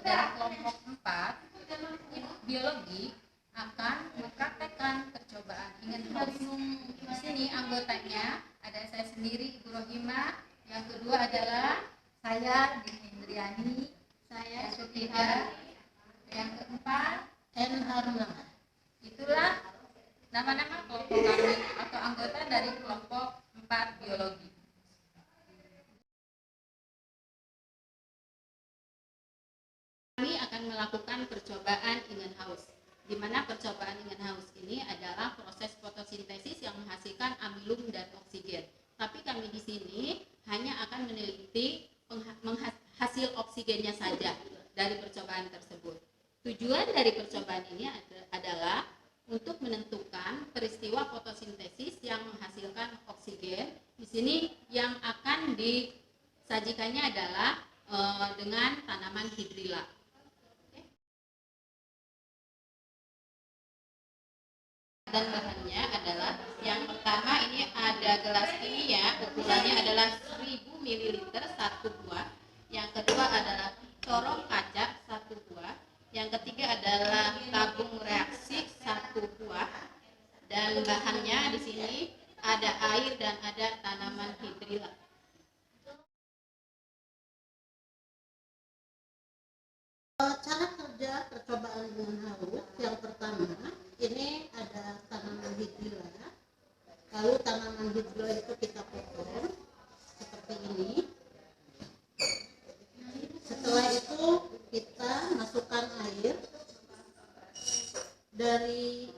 dari kelompok 4 biologi akan mempraktekkan percobaan in-house. Di sini anggotanya ada saya sendiri, Ibu Rohima, yang kedua adalah saya, Dini Indriani, saya yang ketiga, yang keempat, N. Haruna. Itulah nama-nama kelompok kami atau anggota dari kelompok 4 biologi. Kami akan melakukan percobaan in-house, di mana percobaan in-house ini adalah proses fotosintesis yang menghasilkan amilum dan oksigen. Tapi kami di sini hanya akan meneliti hasil oksigennya saja dari percobaan tersebut. Tujuan dari percobaan ini adalah untuk menentukan peristiwa fotosintesis yang menghasilkan oksigen. Di sini yang akan disajikannya adalah dengan tanaman hidrilla. Dan bahannya adalah yang pertama ini ada gelas kimia, ukurannya adalah 1000 ml satu buah. Yang kedua adalah corong kaca satu buah. Yang ketiga adalah tabung reaksi satu buah. Dan bahannya di sini ada air dan ada tanaman hidrilla. Cara kerja percobaan in-house yang pertama, ini ada tanaman hidrilla. Lalu tanaman hidrilla itu kita potong seperti ini. Setelah itu kita masukkan air dari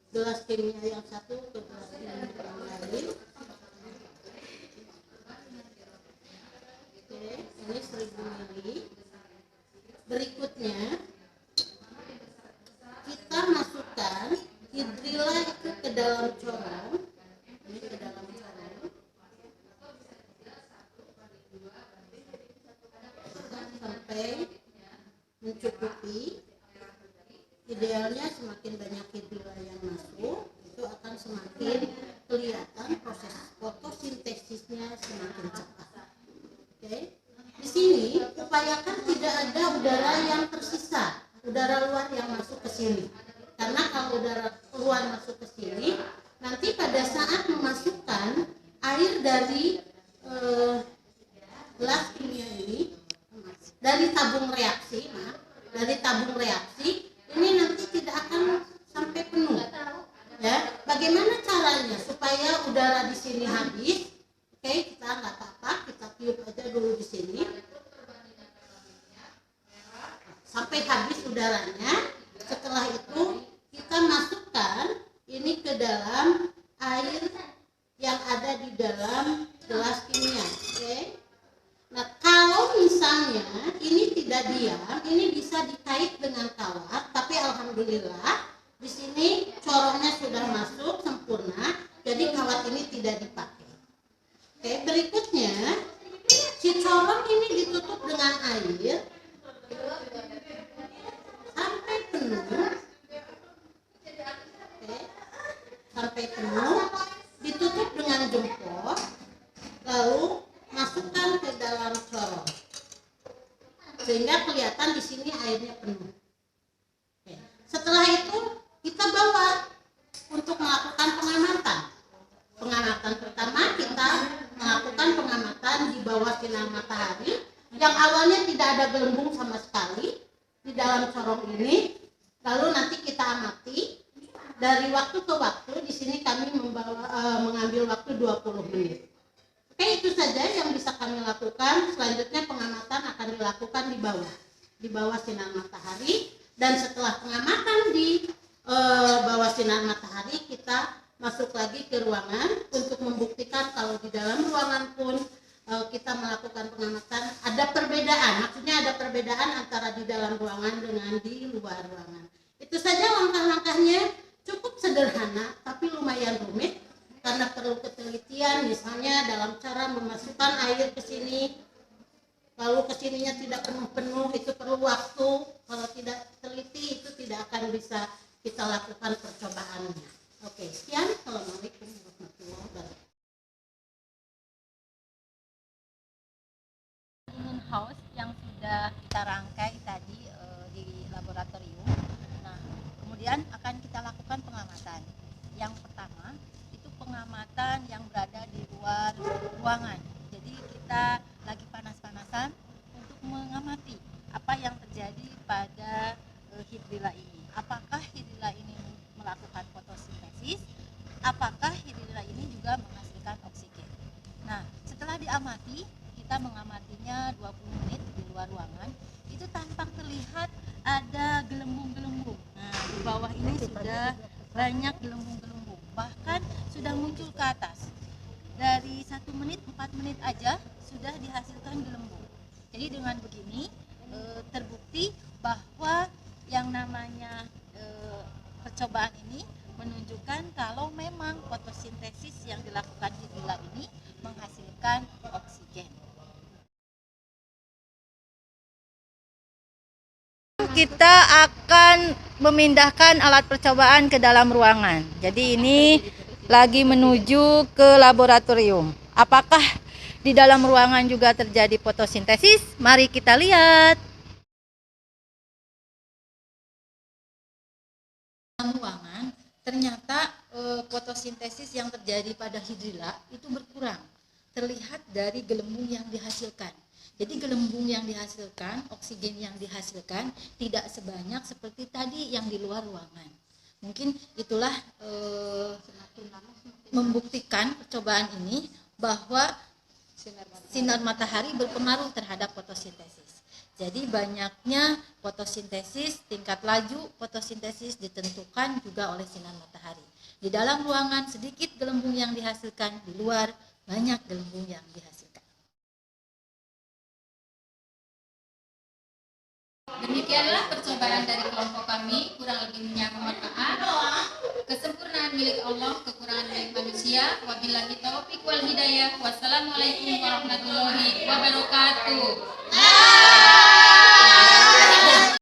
gelas kimia yang satu ke gelas kimia yang lain. Oke, ini 1000 ml. Berikutnya kita masukkan hidrilla itu ke dalam corong. Ini ke dalam corong sampai mencukupi. Idealnya semakin banyak hidrilla yang masuk, itu akan semakin kelihatan proses fotosintesisnya semakin cepat. Oke. Di sini upayakan tidak ada udara yang tersisa, udara luar yang masuk ke sini. Karena kalau udara luar masuk ke sini, nanti pada saat memasukkan air dari gelas kimia ini, dari tabung reaksi, ini nanti tidak akan sampai penuh. Ya, bagaimana caranya supaya udara di sini habis? Oke, kita nggak apa-apa, kita tiup aja dulu di sini sampai habis udaranya. Setelah itu kita masukkan ini ke dalam air yang ada di dalam gelas kimia. Oke. Nah, kalau misalnya ini tidak diam, ini bisa dikait dengan kawat, tapi alhamdulillah di sini corongnya sudah masuk sempurna, jadi kawat ini tidak dipakai. Oke, berikutnya si corong ini ditutup dengan air sampai penuh. Oke, sampai penuh, ditutup dengan jempol, lalu masukkan ke dalam corong sehingga kelihatan di sini airnya penuh. Oke. Setelah itu kita bawa untuk melakukan pengamatan. Pengamatan pertama kita melakukan pengamatan di bawah sinar matahari yang awalnya tidak ada gelembung sama sekali di dalam corong ini. Lalu nanti kita amati dari waktu ke waktu. Di sini kami mengambil waktu 20 menit. Oke, itu saja yang bisa kami lakukan. Selanjutnya pengamatan akan dilakukan di bawah sinar matahari. Dan setelah pengamatan di bawah sinar matahari, kita masuk lagi ke ruangan untuk membuktikan kalau di dalam ruangan pun kita melakukan pengamatan ada perbedaan. Maksudnya ada perbedaan antara di dalam ruangan dengan di luar ruangan. Itu saja langkah-langkahnya, cukup sederhana tapi lumayan rumit karena perlu ketelitian. Misalnya dalam cara memasukkan air ke sini, lalu kesininya tidak penuh-penuh, itu perlu waktu. Kalau tidak teliti itu tidak akan bisa kita lakukan percobaannya. Oke, sekian. Assalamualaikum warahmatullahi wabarakatuh. In-house yang sudah kita rangkai tadi kemudian akan kita lakukan pengamatan. Yang pertama itu pengamatan yang berada di luar ruangan. Jadi kita lagi panas-panasan untuk mengamati apa yang terjadi pada hidrilla ini. Apakah hidrilla ini melakukan fotosintesis? Apakah hidrilla ini juga menghasilkan oksigen? Nah, setelah diamati, kita mengamatinya 20 menit di luar ruangan, itu tampak terlihat ada gelembung-gelembung. Nah, di bawah ini sudah banyak gelembung-gelembung, bahkan sudah muncul ke atas. Dari 1 menit, 4 menit aja sudah dihasilkan gelembung. Jadi dengan begini terbukti bahwa yang namanya percobaan ini menunjukkan kalau memang fotosintesis yang dilakukan hidrilla ini menghasilkan oksigen. Kita akan memindahkan alat percobaan ke dalam ruangan. Jadi ini lagi menuju ke laboratorium. Apakah di dalam ruangan juga terjadi fotosintesis? Mari kita lihat. Dalam ruangan ternyata fotosintesis yang terjadi pada hidrilla itu berkurang. Terlihat dari gelembung yang dihasilkan. Jadi gelembung yang dihasilkan, oksigen yang dihasilkan tidak sebanyak seperti tadi yang di luar ruangan. Mungkin itulah membuktikan percobaan ini bahwa sinar matahari berpengaruh terhadap fotosintesis. Jadi banyaknya fotosintesis, tingkat laju fotosintesis ditentukan juga oleh sinar matahari. Di dalam ruangan sedikit gelembung yang dihasilkan, di luar banyak gelembung yang dihasilkan. Demikianlah percobaan dari kelompok kami, kurang lebihnya mohon maaf. Kesempurnaan milik Allah, kekurangan milik manusia. Wabillahi taufiq wal hidayah. Wassalamualaikum warahmatullahi wabarakatuh.